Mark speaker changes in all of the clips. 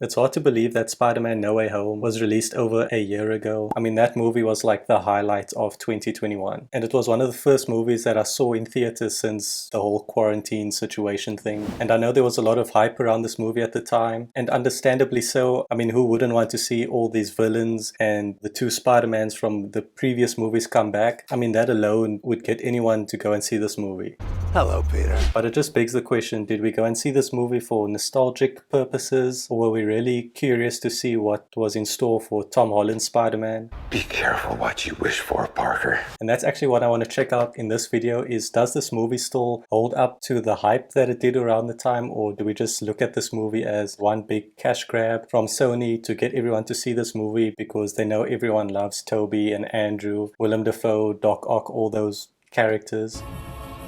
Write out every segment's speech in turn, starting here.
Speaker 1: It's hard to believe that Spider-Man No Way Home was released over a year ago. I mean, that movie was like the highlight of 2021. And it was one of the first movies that I saw in theaters since the whole quarantine situation thing. And I know there was a lot of hype around this movie at the time, and understandably so. I mean, who wouldn't want to see all these villains and the two Spider-Mans from the previous movies come back? I mean, that alone would get anyone to go and see this movie.
Speaker 2: Hello, Peter.
Speaker 1: But it just begs the question, did we go and see this movie for nostalgic purposes, or were we really curious to see what was in store for Tom Holland's Spider-Man?
Speaker 2: Be careful what you wish for, Parker.
Speaker 1: And that's actually what I want to check out in this video is, does this movie still hold up to the hype that it did around the time, or do we just look at this movie as one big cash grab from Sony to get everyone to see this movie because they know everyone loves Toby and Andrew, Willem Dafoe, Doc Ock, all those characters?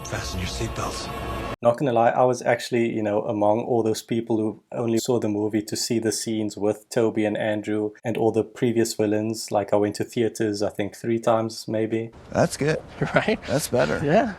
Speaker 2: Fasten your seatbelts.
Speaker 1: Not gonna lie, I was actually, among all those people who only saw the movie to see the scenes with Toby and Andrew and all the previous villains. Like, I went to theaters, I think 3 times maybe.
Speaker 2: That's good.
Speaker 3: Right?
Speaker 2: That's better.
Speaker 3: Yeah.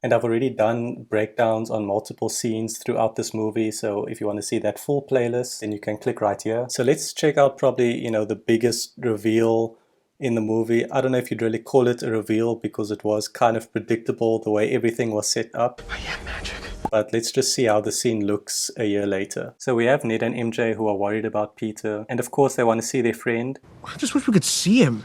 Speaker 1: And I've already done breakdowns on multiple scenes throughout this movie, so if you want to see that full playlist, then you can click right here. So let's check out probably, the biggest reveal in the movie. I don't know if you'd really call it a reveal because it was kind of predictable the way everything was set up.
Speaker 2: I am magic.
Speaker 1: But let's just see how the scene looks a year later. So we have Ned and MJ who are worried about Peter, and of course they want to see their friend.
Speaker 3: I just wish we could see him.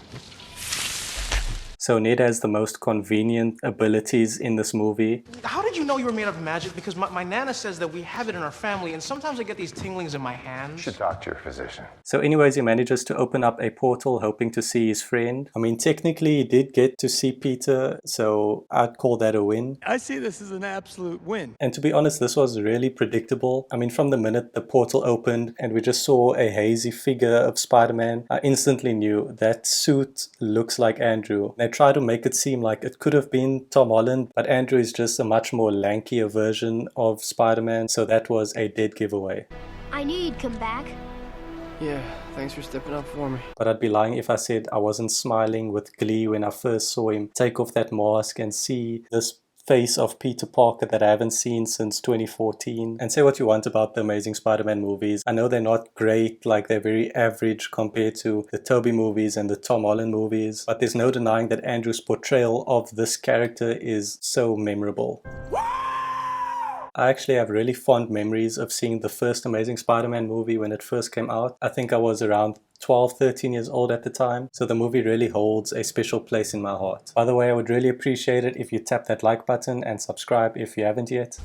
Speaker 1: So Ned has the most convenient abilities in this movie.
Speaker 4: How did you know you were made of magic? Because my Nana says that we have it in our family, and sometimes I get these tinglings in my hands.
Speaker 2: You should talk to your physician.
Speaker 1: So anyways, he manages to open up a portal hoping to see his friend. I mean, technically he did get to see Peter, so I'd call that a win.
Speaker 3: I see this as an absolute win.
Speaker 1: And to be honest, this was really predictable. I mean, from the minute the portal opened and we just saw a hazy figure of Spider-Man, I instantly knew that suit looks like Andrew. They try to make it seem like it could have been Tom Holland, but Andrew is just a much more lankier version of Spider-Man, so that was a dead giveaway.
Speaker 5: I knew you'd come back.
Speaker 3: Yeah, thanks for stepping up for me.
Speaker 1: But I'd be lying if I said I wasn't smiling with glee when I first saw him take off that mask and see this face of Peter Parker that I haven't seen since 2014. And say what you want about the Amazing Spider-Man movies. I know they're not great, like they're very average compared to the Tobey movies and the Tom Holland movies, but there's no denying that Andrew's portrayal of this character is so memorable. I actually have really fond memories of seeing the first Amazing Spider-Man movie when it first came out. I think I was around 12, 13 years old at the time, so the movie really holds a special place in my heart. By the way, I would really appreciate it if you tap that like button and subscribe if you haven't yet.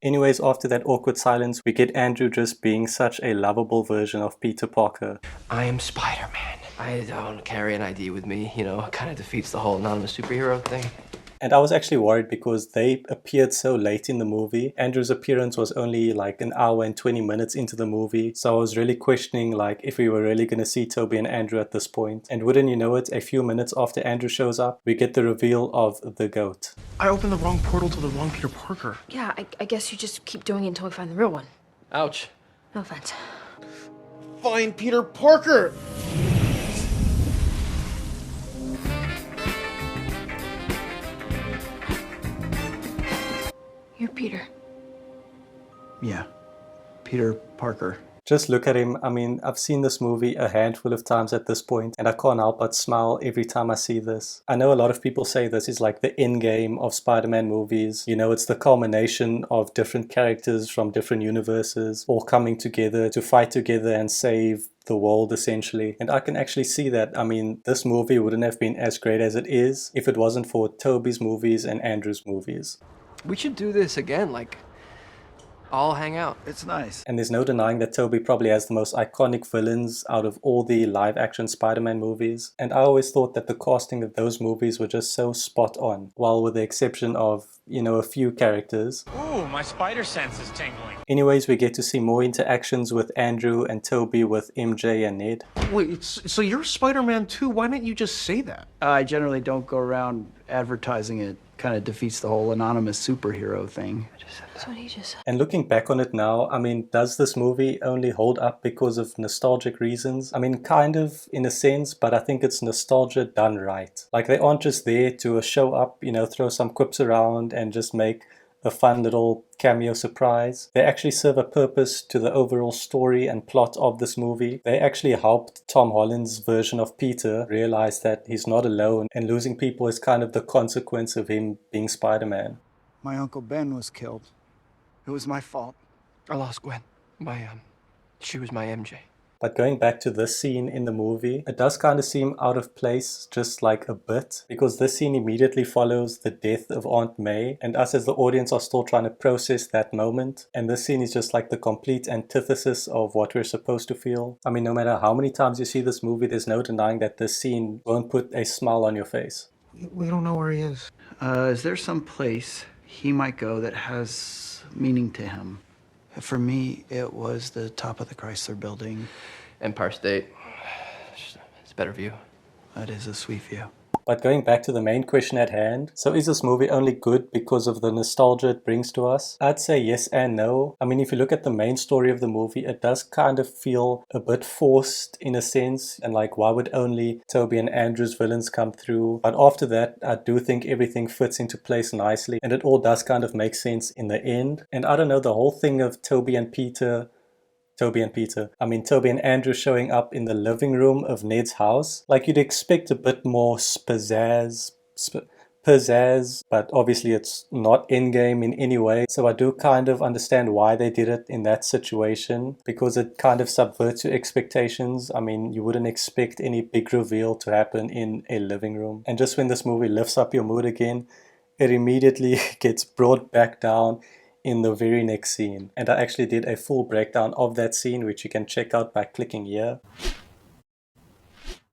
Speaker 1: Anyways, after that awkward silence, we get Andrew just being such a lovable version of Peter Parker.
Speaker 4: I am Spider-Man.
Speaker 3: I don't carry an ID with me, it kind of defeats the whole anonymous superhero thing.
Speaker 1: And I was actually worried because they appeared so late in the movie. Andrew's appearance was only like an hour and 20 minutes into the movie. So I was really questioning like if we were really going to see Toby and Andrew at this point. And wouldn't you know it, a few minutes after Andrew shows up, we get the reveal of the goat.
Speaker 4: I opened the wrong portal to the wrong Peter Parker.
Speaker 5: Yeah, I guess you just keep doing it until we find the real one.
Speaker 3: Ouch.
Speaker 5: No offense.
Speaker 4: Find Peter Parker!
Speaker 5: You're Peter.
Speaker 2: Yeah. Peter Parker.
Speaker 1: Just look at him. I mean, I've seen this movie a handful of times at this point, and I can't help but smile every time I see this. I know a lot of people say this is like the end game of Spider-Man movies. It's the culmination of different characters from different universes all coming together to fight together and save the world, essentially. And I can actually see that. I mean, this movie wouldn't have been as great as it is if it wasn't for Tobey's movies and Andrew's movies.
Speaker 3: We should do this again, like, all hang out.
Speaker 2: It's nice.
Speaker 1: And there's no denying that Tobey probably has the most iconic villains out of all the live-action Spider-Man movies. And I always thought that the casting of those movies were just so spot on. While with the exception of, a few characters.
Speaker 6: Ooh, my spider sense is tingling.
Speaker 1: Anyways, we get to see more interactions with Andrew and Tobey with MJ and Ned.
Speaker 4: Wait, so you're Spider-Man too? Why didn't you just say that?
Speaker 7: I generally don't go around advertising it
Speaker 2: Kind of defeats the whole anonymous superhero thing.
Speaker 5: That's what he just said.
Speaker 1: And looking back on it now, I mean, does this movie only hold up because of nostalgic reasons? I mean, kind of in a sense, but I think it's nostalgia done right. Like, they aren't just there to show up, you know, throw some quips around and just make a fun little cameo surprise. They actually serve a purpose to the overall story and plot of this movie. They actually helped Tom Holland's version of Peter realize that he's not alone, and losing people is kind of the consequence of him being Spider-Man.
Speaker 7: My Uncle Ben was killed. It was my fault.
Speaker 3: I lost Gwen. She was my MJ.
Speaker 1: But going back to this scene in the movie, it does kind of seem out of place just like a bit, because this scene immediately follows the death of Aunt May, and us as the audience are still trying to process that moment, and this scene is just like the complete antithesis of what we're supposed to feel. I mean, no matter how many times you see this movie, there's no denying that this scene won't put a smile on your face.
Speaker 4: We don't know where he is.
Speaker 2: Is there some place he might go that has meaning to him? For me, it was the top of the Chrysler Building.
Speaker 3: Empire State. It's a better view.
Speaker 2: That is a sweet view.
Speaker 1: But going back to the main question at hand, so is this movie only good because of the nostalgia it brings to us? I'd say yes and no. I mean, if you look at the main story of the movie, it does kind of feel a bit forced in a sense, and like, why would only Toby and Andrew's villains come through? But after that, I do think everything fits into place nicely, and it all does kind of make sense in the end. And I don't know, the whole thing of Toby and Andrew showing up in the living room of Ned's house. Like, you'd expect a bit more pizzazz, but obviously it's not in-game in any way. So I do kind of understand why they did it in that situation, because it kind of subverts your expectations. I mean, you wouldn't expect any big reveal to happen in a living room. And just when this movie lifts up your mood again, it immediately gets brought back down in the very next scene. And I actually did a full breakdown of that scene, which you can check out by clicking here.